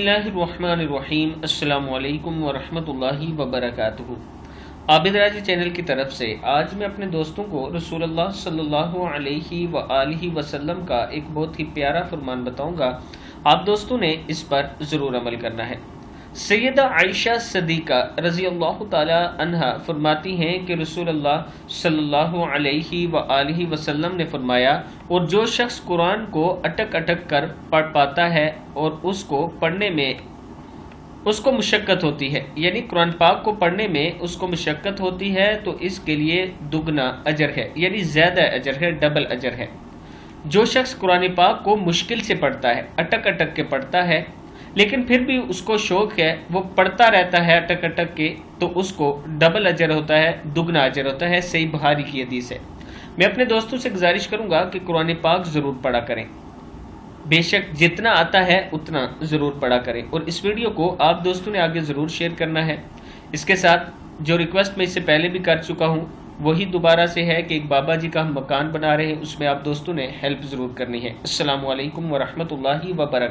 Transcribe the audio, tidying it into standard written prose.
बिस्मिल्लाहिर्रहमानिर्रहीम। अस्सलामु अलैकुम वरहमतुल्लाहि वबरकातुहू। आबिद राजी चैनल की तरफ से आज मैं अपने दोस्तों को रसूलुल्लाह सल्लल्लाहु अलैहि वआलिहि वसल्लम का एक बहुत ही प्यारा फरमान बताऊंगा। आप दोस्तों ने इस पर ज़रूर अमल करना है। सैयदा आयशा सदीका रज़ी अल्लाह ताला अन्हा फरमाती हैं कि रसूलुल्लाह सल्लल्लाहु अलैहि वआलिहि वसल्लम ने फरमाया, और जो शख्स कुरान को अटक अटक कर पढ़ पाता है और उसको पढ़ने में उसको मुशक्क़त होती है, यानी कुरान पाक को पढ़ने में उसको मुशक्क़त होती है, तो इसके लिए दुगना अजर है, यानी ज़्यादा अजर है, डबल अजर है। जो शख्स कुरान पाक को मुश्किल से पढ़ता है, अटक अटक के पढ़ता है, लेकिन फिर भी उसको शौक है, वो पढ़ता रहता है अटक अटक के, तो उसको डबल अजर होता है, दुगना अजर होता है। सही बुखारी की हदीस है। मैं अपने दोस्तों से गुजारिश करूंगा कि कुरान पाक ज़रूर पढ़ा करें, बेशक जितना आता है उतना ज़रूर पढ़ा करें, और इस वीडियो को आप दोस्तों ने आगे ज़रूर शेयर करना है। इसके साथ जो रिक्वेस्ट मैं इससे पहले भी कर चुका हूँ वही दोबारा से है कि एक बाबा जी का हम मकान बना रहे हैं, उसमें आप दोस्तों ने हेल्प ज़रूर करनी है। अस्सलामु अलैकुम वरहमतुल्लाहि वबरकातुहू।